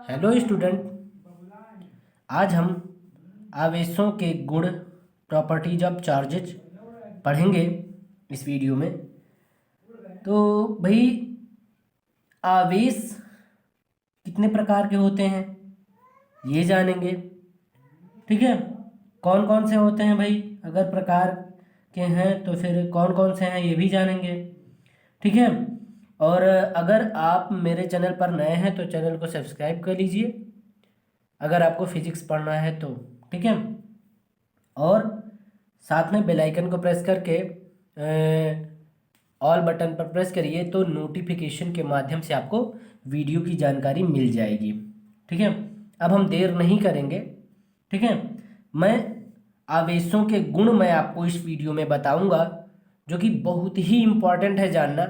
Hello student. आज हम आवेशों के गुण प्रॉपर्टीज ऑफ चार्जेज पढ़ेंगे इस वीडियो में। तो भाई, आवेश कितने प्रकार के होते हैं ये जानेंगे। ठीक है, कौन कौन से होते हैं भाई, अगर प्रकार के हैं तो फिर कौन कौन से हैं ये भी जानेंगे। ठीक है, और अगर आप मेरे चैनल पर नए हैं तो चैनल को सब्सक्राइब कर लीजिए अगर आपको फिजिक्स पढ़ना है तो। ठीक है, और साथ में बेल आइकन को प्रेस करके ऑल बटन पर प्रेस करिए तो नोटिफिकेशन के माध्यम से आपको वीडियो की जानकारी मिल जाएगी। ठीक है, अब हम देर नहीं करेंगे। ठीक है, मैं आवेशों के गुण मैं आपको इस वीडियो में बताऊंगा जो कि बहुत ही इम्पॉर्टेंट है जानना।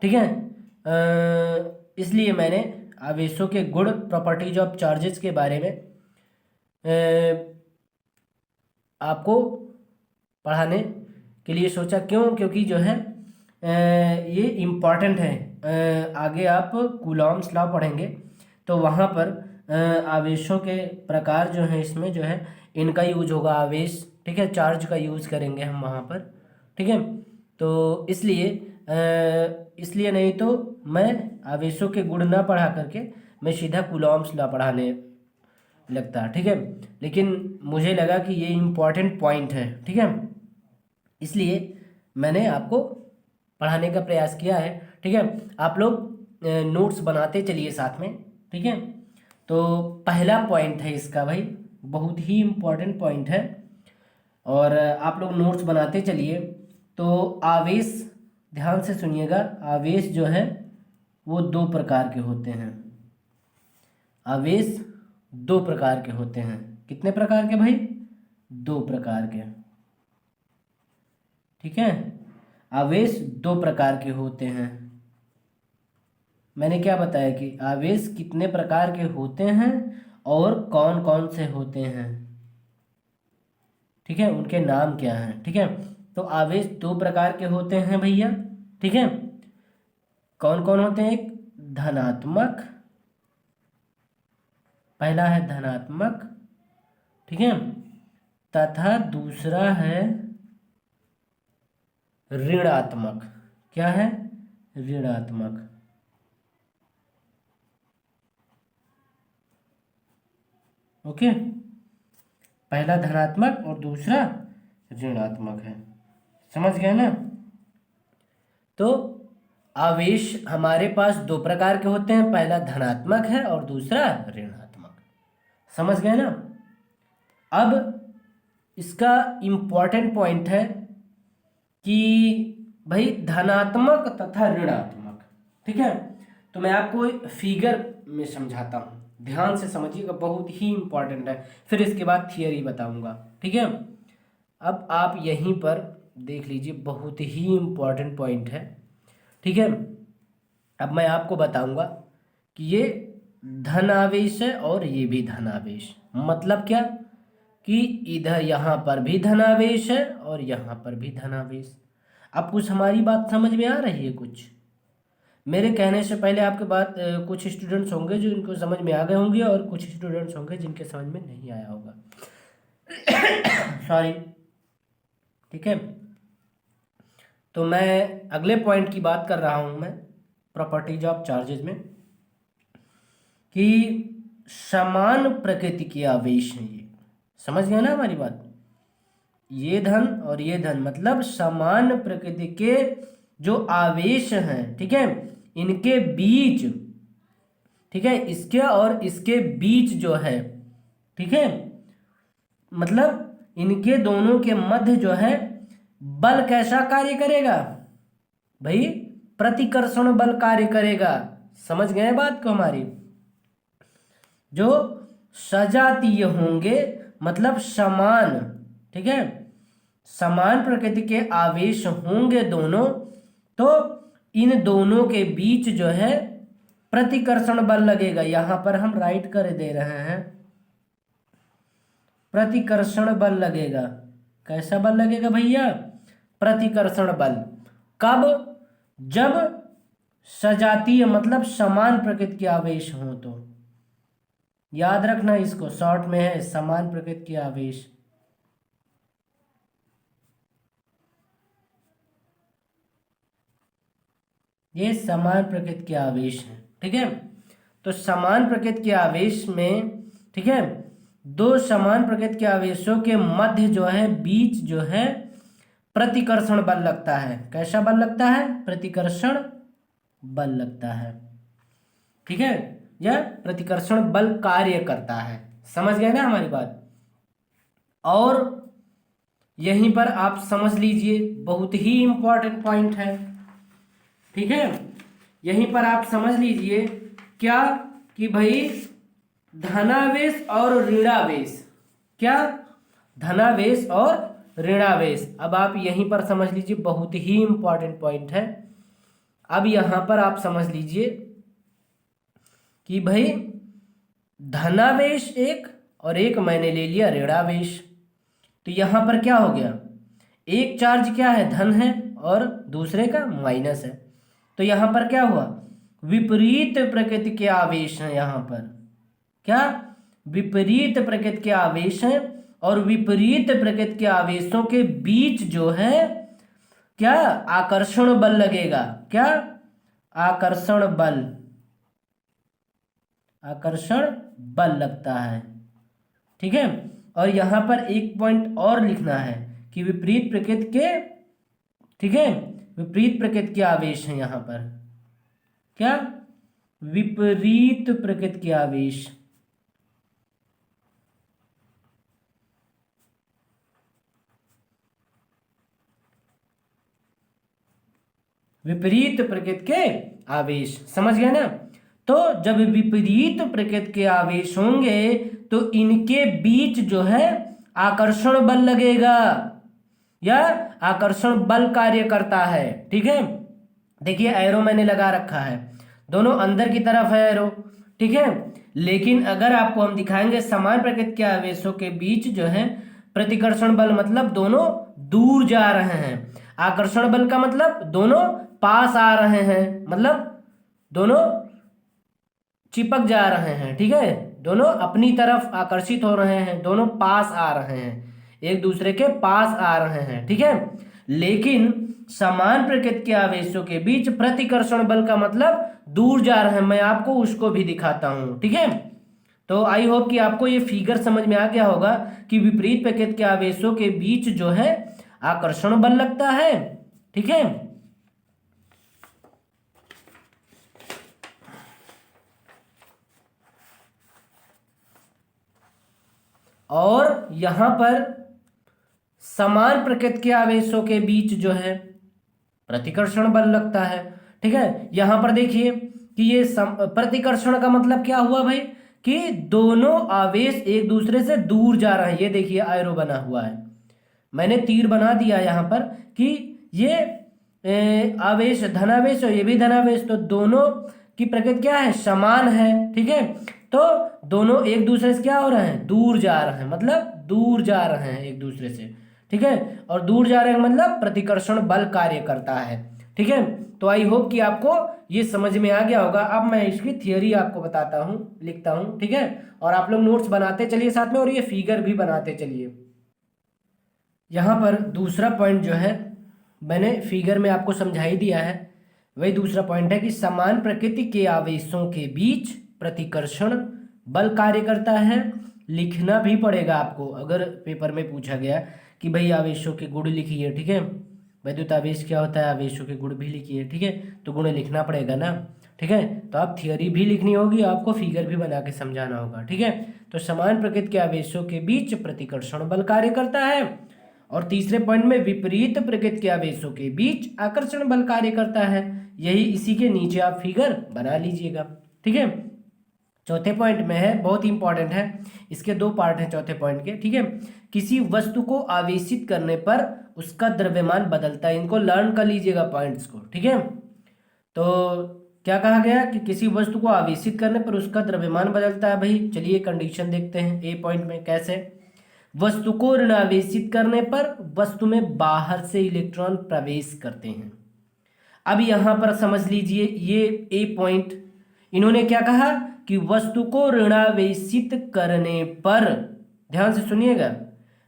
ठीक है, इसलिए मैंने आवेशों के गुण प्रॉपर्टीज ऑफ चार्जेस के बारे में आपको पढ़ाने के लिए सोचा। क्यों? क्योंकि जो है ये इम्पॉर्टेंट है। आगे आप कूलॉम्स लॉ पढ़ेंगे तो वहाँ पर आवेशों के प्रकार जो हैं इसमें जो है इनका यूज होगा, आवेश। ठीक है, चार्ज का यूज करेंगे हम वहाँ पर। ठीक है, तो इसलिए नहीं तो मैं आवेशों के गुण ना पढ़ा करके मैं सीधा कूलॉम्स लॉ पढ़ाने लगता। ठीक है, लेकिन मुझे लगा कि ये इम्पॉर्टेंट पॉइंट है। ठीक है, इसलिए मैंने आपको पढ़ाने का प्रयास किया है। ठीक है, आप लोग नोट्स बनाते चलिए साथ में। ठीक है, तो पहला पॉइंट है इसका भाई, बहुत ही इम्पॉर्टेंट पॉइंट है और आप लोग नोट्स बनाते चलिए। तो आवेश, ध्यान से सुनिएगा, आवेश जो है वो दो प्रकार के होते हैं। आवेश दो प्रकार के होते हैं। कितने प्रकार के भाई? दो प्रकार के। ठीक है, आवेश दो प्रकार के होते हैं। मैंने क्या बताया कि आवेश कितने प्रकार के होते हैं और कौन कौन से होते हैं। ठीक है, उनके नाम क्या हैं। ठीक है, तो आवेश दो प्रकार के होते हैं भैया। ठीक है, कौन कौन होते हैं? एक धनात्मक, पहला है धनात्मक। ठीक है, तथा दूसरा है ऋणात्मक। क्या है? ऋणात्मक। ओके, पहला धनात्मक और दूसरा ऋणात्मक है। समझ गए ना? तो आवेश हमारे पास दो प्रकार के होते हैं, पहला धनात्मक है और दूसरा ऋणात्मक। समझ गए ना? अब इसका इम्पॉर्टेंट पॉइंट है कि भाई धनात्मक तथा ऋणात्मक। ठीक है, तो मैं आपको फिगर में समझाता हूँ, ध्यान से समझिएगा, बहुत ही इम्पॉर्टेंट है। फिर इसके बाद थियरी बताऊंगा। ठीक है, अब आप यहीं पर देख लीजिए, बहुत ही इम्पॉर्टेंट पॉइंट है। ठीक है, अब मैं आपको बताऊंगा कि ये धनावेश है और ये भी धनावेश। मतलब क्या कि इधर यहाँ पर भी धनावेश है और यहाँ पर भी धनावेश। अब कुछ हमारी बात समझ में आ रही है? कुछ मेरे कहने से पहले आपके बात कुछ स्टूडेंट्स होंगे जो इनको समझ में आ गए होंगे और कुछ स्टूडेंट्स होंगे जिनके समझ में नहीं आया होगा। सॉरी। ठीक है, तो मैं अगले पॉइंट की बात कर रहा हूं, मैं प्रॉपर्टीज ऑफ चार्जेज में, कि समान प्रकृति के आवेश हैं ये। समझ गए ना हमारी बात? ये धन और ये धन मतलब समान प्रकृति के जो आवेश हैं। ठीक है, इनके बीच, ठीक है, इसके और इसके बीच जो है, ठीक है, मतलब इनके दोनों के मध्य जो है बल कैसा कार्य करेगा भाई? प्रतिकर्षण बल कार्य करेगा। समझ गए बात को हमारी? जो सजातीय होंगे मतलब समान, ठीक है, समान प्रकृति के आवेश होंगे दोनों, तो इन दोनों के बीच जो है प्रतिकर्षण बल लगेगा। यहां पर हम राइट कर दे रहे हैं, प्रतिकर्षण बल लगेगा। कैसा बल लगेगा भैया? प्रतिकर्षण बल। कब? जब सजातीय मतलब समान प्रकृति के आवेश हो तो। याद रखना, इसको शॉर्ट में है समान प्रकृति के आवेश। ये समान प्रकृति के आवेश हैं, ठीक है। तो समान प्रकृति के आवेश में, ठीक है, दो समान प्रकृति के आवेशों के मध्य जो है, बीच जो है, प्रतिकर्षण बल लगता है। कैसा बल लगता है? प्रतिकर्षण बल लगता है, ठीक है। यह प्रतिकर्षण बल कार्य करता है। समझ गए ना हमारी बात? और यहीं पर आप समझ लीजिए, बहुत ही इंपॉर्टेंट पॉइंट है, ठीक है। यहीं पर आप समझ लीजिए क्या कि भाई धनावेश और ऋणावेश, क्या धनावेश और ऋणावेश, अब आप यहीं पर समझ लीजिए, बहुत ही इंपॉर्टेंट पॉइंट है। अब यहां पर आप समझ लीजिए कि भाई धनावेश एक और एक मैंने ले लिया ऋणावेश, तो यहां पर क्या हो गया, एक चार्ज क्या है, धन है, और दूसरे का माइनस है। तो यहां पर क्या हुआ, विपरीत प्रकृति के आवेश हैं। यहां पर क्या, विपरीत प्रकृति के आवेश हैं, और विपरीत प्रकृति के आवेशों के बीच जो है क्या, आकर्षण बल लगेगा। क्या? आकर्षण बल, आकर्षण बल लगता है, ठीक है। और यहां पर एक पॉइंट और लिखना है कि विपरीत प्रकृति के, ठीक है, विपरीत प्रकृति के आवेश हैं यहां पर। क्या? विपरीत प्रकृति के आवेश, विपरीत प्रकृति के आवेश। समझ गए ना? तो जब विपरीत प्रकृति के आवेश होंगे तो इनके बीच जो है आकर्षण बल लगेगा, या आकर्षण बल कार्य करता है, ठीक है। देखिए एरो मैंने लगा रखा है, दोनों अंदर की तरफ है एरो, ठीक है। लेकिन अगर आपको हम दिखाएंगे समान प्रकृति के आवेशों के बीच जो है प्रतिकर्षण बल, मतलब दोनों दूर जा रहे हैं। आकर्षण बल का मतलब दोनों पास आ रहे हैं, मतलब दोनों चिपक जा रहे हैं, ठीक है। दोनों अपनी तरफ आकर्षित हो रहे हैं, दोनों पास आ रहे हैं, एक दूसरे के पास आ रहे हैं, ठीक है। लेकिन समान प्रकृति के आवेशों के बीच प्रतिकर्षण बल का मतलब दूर जा रहे हैं। मैं आपको उसको भी दिखाता हूं, ठीक है। तो आई होप कि आपको ये फिगर समझ में आ गया होगा कि विपरीत प्रकृति के आवेशों के बीच जो है आकर्षण बल लगता है, ठीक है। और यहां पर समान प्रकृति के आवेशों के बीच जो है प्रतिकर्षण बल लगता है, ठीक है। यहां पर देखिए कि ये प्रतिकर्षण का मतलब क्या हुआ भाई, कि दोनों आवेश एक दूसरे से दूर जा रहे हैं। ये देखिए एरो बना हुआ है, मैंने तीर बना दिया यहां पर कि ये आवेश धनावेश और ये भी धनावेश, तो दोनों की प्रकृति क्या है, समान है, ठीक है। तो दोनों एक दूसरे से क्या हो रहे हैं, दूर जा रहे हैं, मतलब दूर जा रहे हैं एक दूसरे से, ठीक है। और दूर जा रहे हैं मतलब प्रतिकर्षण बल कार्य करता है, ठीक है। तो आई होप कि आपको ये समझ में आ गया होगा। अब मैं इसकी थियरी आपको बताता हूँ, लिखता हूँ, ठीक है। और आप लोग नोट्स बनाते चलिए साथ में, और ये फिगर भी बनाते चलिए। यहाँ पर दूसरा पॉइंट जो है मैंने फिगर में आपको समझा ही दिया है, वही दूसरा पॉइंट है कि समान प्रकृति के आवेशों के बीच प्रतिकर्षण बल कार्य करता है। लिखना भी पड़ेगा आपको, अगर पेपर में पूछा गया कि भाई आवेशों के गुण लिखिए, ठीक है। वैद्युत आवेश क्या होता है, आवेशों के गुण भी लिखिए, ठीक है। तो गुण लिखना पड़ेगा ना, ठीक है। तो आप थियोरी भी लिखनी होगी, आपको फिगर भी बना के समझाना होगा, ठीक है। तो समान प्रकृति के आवेशों के बीच प्रतिकर्षण बल कार्य करता है। और तीसरे पॉइंट में विपरीत प्रकृति के आवेशों के बीच आकर्षण बल कार्य करता है। यही इसी के नीचे आप फिगर बना लीजिएगा, ठीक है। चौथे पॉइंट में है, बहुत इंपॉर्टेंट है, इसके दो पार्ट हैं चौथे पॉइंट के, ठीक है। किसी वस्तु को आवेशित करने पर उसका द्रव्यमान बदलता है। इनको लर्न कर लीजिएगा पॉइंट्स को, ठीक है। तो क्या कहा गया कि किसी वस्तु को आवेशित करने पर उसका द्रव्यमान बदलता है। भाई चलिए कंडीशन देखते हैं ए पॉइंट में कैसे। वस्तु को ऋणावेशित करने पर वस्तु में बाहर से इलेक्ट्रॉन प्रवेश करते हैं। अब यहां पर समझ लीजिए ये ए पॉइंट, इन्होंने क्या कहा कि वस्तु को ऋणावेशित करने पर, ध्यान से सुनिएगा,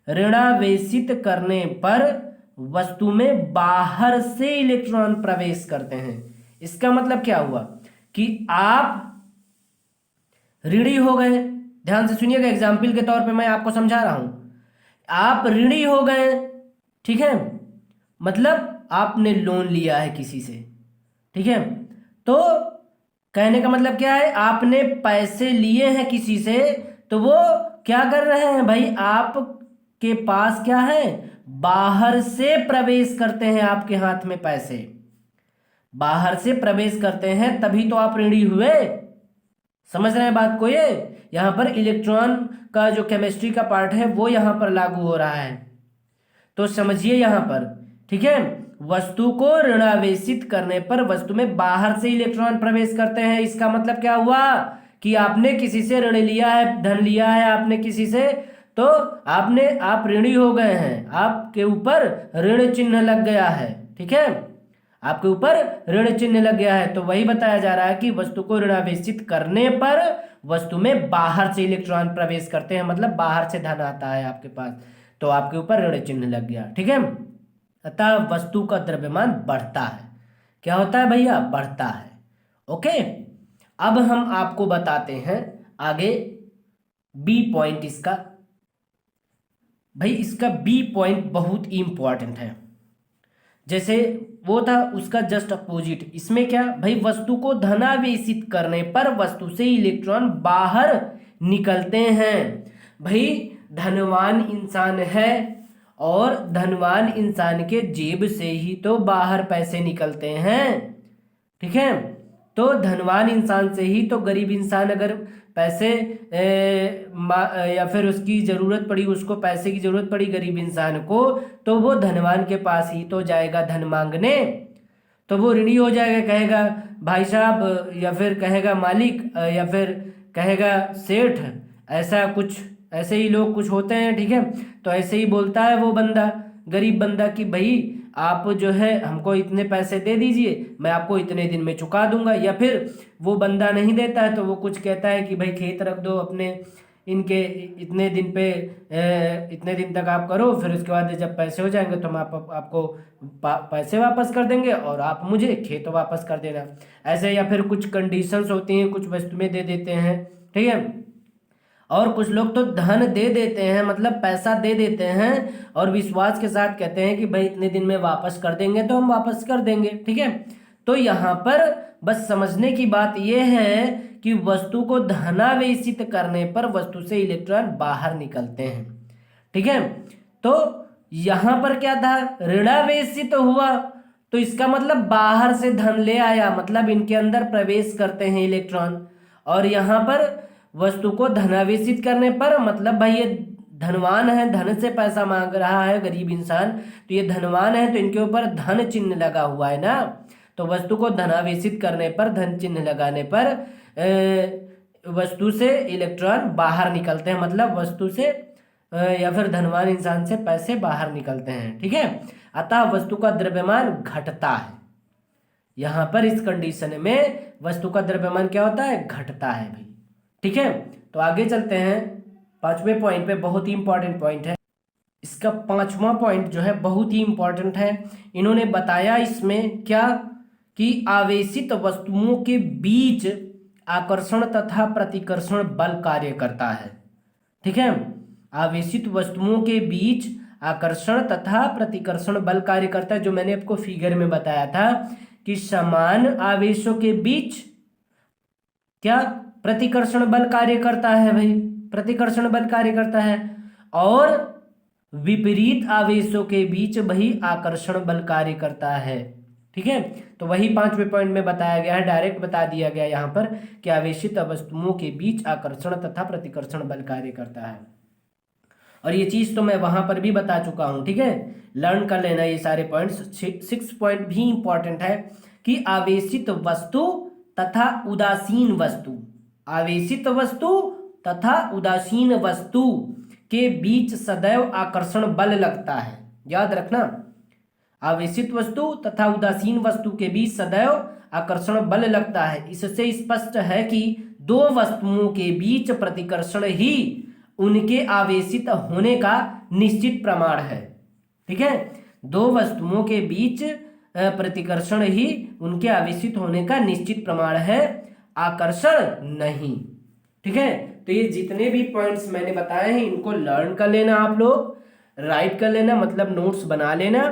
ऋणावेशित करने पर वस्तु में बाहर से इलेक्ट्रॉन प्रवेश करते हैं। इसका मतलब क्या हुआ कि आप ऋणी हो गए, ध्यान से सुनिएगा, एग्जाम्पल के तौर पे मैं आपको समझा रहा हूं। आप ऋणी हो गए, ठीक है, मतलब आपने लोन लिया है किसी से, ठीक है, तो कहने का मतलब क्या है, आपने पैसे लिए हैं किसी से, तो वो क्या कर रहे हैं भाई, आपके पास क्या है, बाहर से प्रवेश करते हैं, आपके हाथ में पैसे बाहर से प्रवेश करते हैं, तभी तो आप ऋणी हुए। समझ रहे हैं बात को? ये यहां पर इलेक्ट्रॉन का जो केमिस्ट्री का पार्ट है वो यहां पर लागू हो रहा है, तो समझिए यहां पर, ठीक है। वस्तु को ऋणावेशित करने पर वस्तु में बाहर से इलेक्ट्रॉन प्रवेश करते हैं। इसका मतलब क्या हुआ कि आपने किसी से ऋण लिया है, धन लिया है आपने किसी से, तो आप ऋणी हो गए हैं, आपके ऊपर ऋण चिन्ह लग गया है, ठीक है, आपके ऊपर ऋण चिन्ह लग गया है। तो वही बताया जा रहा है कि वस्तु को ऋणावेशित करने पर वस्तु में बाहर से इलेक्ट्रॉन प्रवेश करते हैं, मतलब बाहर से धन आता है आपके पास, तो आपके ऊपर ऋण चिन्ह लग गया, ठीक है। अतः वस्तु का द्रव्यमान बढ़ता है। क्या होता है भैया? बढ़ता है। ओके, अब हम आपको बताते हैं आगे बी पॉइंट इसका। भाई इसका बी पॉइंट बहुत इंपॉर्टेंट है। जैसे वो था उसका जस्ट अपोजिट, इसमें क्या भाई, वस्तु को धनावेशित करने पर वस्तु से इलेक्ट्रॉन बाहर निकलते हैं। भाई धनवान इंसान है और धनवान इंसान के जेब से ही तो बाहर पैसे निकलते हैं, ठीक है। तो धनवान इंसान से ही तो गरीब इंसान अगर पैसे या फिर उसकी ज़रूरत पड़ी, उसको पैसे की ज़रूरत पड़ी गरीब इंसान को, तो वो धनवान के पास ही तो जाएगा धन मांगने। तो वो ऋणी हो जाएगा, कहेगा भाई साहब, या फिर कहेगा मालिक, या फिर कहेगा सेठ, ऐसा कुछ, ऐसे ही लोग कुछ होते हैं, ठीक है। तो ऐसे ही बोलता है वो बंदा, गरीब बंदा, कि भाई आप जो है हमको इतने पैसे दे दीजिए, मैं आपको इतने दिन में चुका दूंगा। या फिर वो बंदा नहीं देता है तो वो कुछ कहता है कि भाई खेत रख दो अपने, इनके इतने दिन पे इतने दिन तक आप करो, फिर उसके बाद जब पैसे हो जाएंगे तो हम आपको पैसे वापस कर देंगे और आप मुझे खेत वापस कर देना। ऐसे या फिर कुछ कंडीशंस होती हैं, कुछ वस्तुएं दे देते हैं, ठीक है। और कुछ लोग तो धन दे देते हैं, मतलब पैसा दे देते हैं और विश्वास के साथ कहते हैं कि भाई इतने दिन में वापस कर देंगे, तो हम वापस कर देंगे, ठीक है। तो यहाँ पर बस समझने की बात यह है कि वस्तु को धनावेशित करने पर वस्तु से इलेक्ट्रॉन बाहर निकलते हैं, ठीक है। तो यहाँ पर क्या था, ऋणावेशित हुआ, तो इसका मतलब बाहर से धन ले आया, मतलब इनके अंदर प्रवेश करते हैं इलेक्ट्रॉन। और यहाँ पर वस्तु को धनावेशित करने पर मतलब भाई ये धनवान है, धन से पैसा मांग रहा है गरीब इंसान, तो ये धनवान है तो इनके ऊपर धन चिन्ह लगा हुआ है ना। तो वस्तु को धनावेशित करने पर, धन चिन्ह लगाने पर वस्तु से इलेक्ट्रॉन बाहर निकलते हैं, मतलब वस्तु से या फिर धनवान इंसान से पैसे बाहर निकलते हैं, ठीक है। अतः वस्तु का द्रव्यमान घटता है। यहाँ पर इस कंडीशन में वस्तु का द्रव्यमान क्या होता है, घटता है भाई, ठीक है। तो आगे चलते हैं पांचवें पॉइंट पे, बहुत ही इंपॉर्टेंट पॉइंट है। इसका पांचवा पॉइंट जो है बहुत ही इंपॉर्टेंट है। इन्होंने बताया इसमें क्या कि आवेशित वस्तुओं के बीच आकर्षण तथा प्रतिकर्षण बल कार्य करता है, ठीक है। आवेशित वस्तुओं के बीच आकर्षण तथा प्रतिकर्षण बल कार्य करता है, जो मैंने आपको फिगर में बताया था कि समान आवेशों के बीच क्या प्रतिकर्षण बल कार्य करता है भाई, प्रतिकर्षण बल कार्य करता है। और विपरीत आवेशों के बीच वही आकर्षण बल कार्य करता है, ठीक है। तो वही पांचवें पॉइंट में बताया गया है, डायरेक्ट बता दिया गया यहाँ पर कि आवेशित वस्तुओं के बीच आकर्षण तथा प्रतिकर्षण बल कार्य करता है। और ये चीज तो मैं वहां पर भी बता चुका हूं, ठीक है, लर्न कर लेना ये सारे पॉइंट्स। 6 पॉइंट भी इंपॉर्टेंट है कि आवेशित वस्तु तथा उदासीन वस्तु, आवेशित वस्तु तथा उदासीन वस्तु के बीच सदैव आकर्षण बल लगता है। याद रखना, आवेशित वस्तु तथा उदासीन वस्तु के बीच सदैव आकर्षण बल लगता है। इससे स्पष्ट है कि दो वस्तुओं के बीच प्रतिकर्षण ही उनके आवेशित होने का निश्चित प्रमाण है। ठीक है, दो वस्तुओं के बीच प्रतिकर्षण ही उनके आवेशित होने का निश्चित प्रमाण है, आकर्षण नहीं। ठीक है, तो ये जितने भी पॉइंट्स मैंने बताए हैं इनको लर्न कर लेना, आप लोग राइट कर लेना, मतलब नोट्स बना लेना,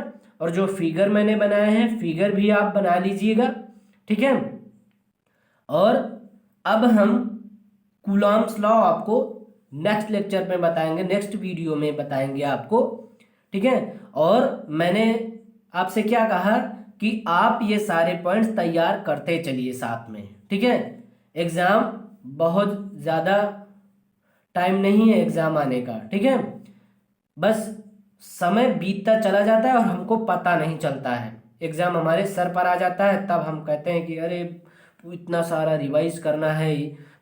और जो फिगर मैंने बनाए हैं फिगर भी आप बना लीजिएगा। ठीक है, और अब हम कूलॉम्स लॉ आपको नेक्स्ट लेक्चर में बताएंगे, नेक्स्ट वीडियो में बताएंगे आपको। ठीक है, और मैंने आपसे क्या कहा कि आप ये सारे पॉइंट्स तैयार करते चलिए साथ में। ठीक है, एग्जाम बहुत ज़्यादा टाइम नहीं है एग्जाम आने का। ठीक है, बस समय बीतता चला जाता है और हमको पता नहीं चलता है। एग्जाम हमारे सर पर आ जाता है, तब हम कहते हैं कि अरे इतना सारा रिवाइज करना है,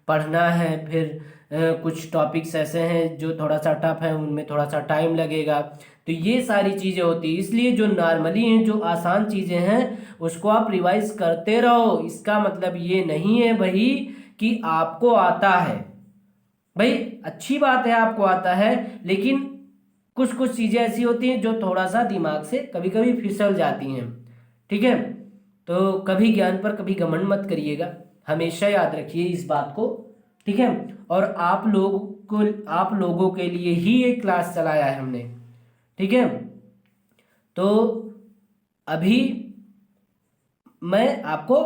पढ़ना है, फिर कुछ टॉपिक्स ऐसे हैं जो थोड़ा सा टफ है, उनमें थोड़ा सा टाइम लगेगा। तो ये सारी चीज़ें होती हैं, इसलिए जो नॉर्मली हैं, जो आसान चीज़ें हैं उसको आप रिवाइज करते रहो। इसका मतलब ये नहीं है भाई कि आपको आता है, भाई अच्छी बात है आपको आता है, लेकिन कुछ कुछ चीज़ें ऐसी होती हैं जो थोड़ा सा दिमाग से कभी कभी फिसल जाती हैं। ठीक है, तो कभी ज्ञान पर कभी घमंड मत करिएगा, हमेशा याद रखिए इस बात को। ठीक है, और आप लोगों के लिए ही ये क्लास चलाया है हमने। ठीक है, तो अभी मैं आपको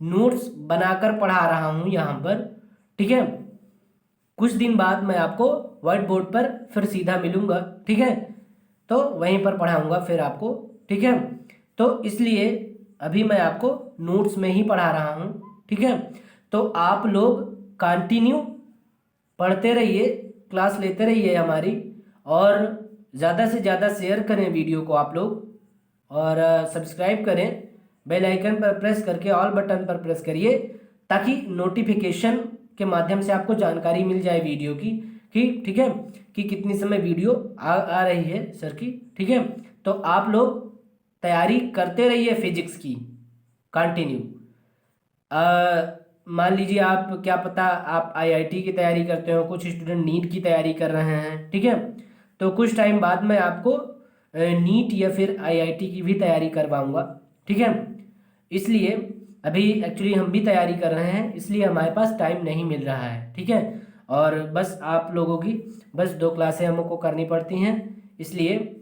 नोट्स बनाकर पढ़ा रहा हूँ यहाँ पर। ठीक है, कुछ दिन बाद मैं आपको व्हाइट बोर्ड पर फिर सीधा मिलूंगा। ठीक है, तो वहीं पर पढ़ाऊंगा फिर आपको। ठीक है, तो इसलिए अभी मैं आपको नोट्स में ही पढ़ा रहा हूँ। ठीक है, तो आप लोग कंटिन्यू पढ़ते रहिए, क्लास लेते रहिए हमारी, और ज़्यादा से ज़्यादा शेयर करें वीडियो को आप लोग, और सब्सक्राइब करें, बेल आइकन पर प्रेस करके ऑल बटन पर प्रेस करिए, ताकि नोटिफिकेशन के माध्यम से आपको जानकारी मिल जाए वीडियो की कि ठीक है कि कितनी समय वीडियो आ रही है सर की। ठीक है, तो आप लोग तैयारी करते रहिए फिजिक्स की कंटिन्यू। मान लीजिए आप, क्या पता आप आईआईटी की तैयारी करते हो, कुछ स्टूडेंट नीट की तैयारी कर रहे हैं। ठीक है, तो कुछ टाइम बाद मैं आपको नीट या फिर आईआईटी की भी तैयारी करवाऊंगा। ठीक है, इसलिए अभी एक्चुअली हम भी तैयारी कर रहे हैं, इसलिए हमारे पास टाइम नहीं मिल रहा है। ठीक है, और बस आप लोगों की बस 2 क्लासें हमको करनी पड़ती हैं, इसलिए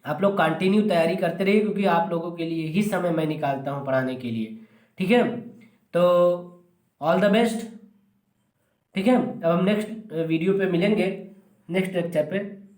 आप लोग कंटिन्यू तैयारी करते रहिए, क्योंकि आप लोगों के लिए ही समय मैं निकालता हूँ पढ़ाने के लिए। ठीक है, तो ऑल द बेस्ट। ठीक है, अब हम नेक्स्ट वीडियो पे मिलेंगे, नेक्स्ट लेक्चर पे।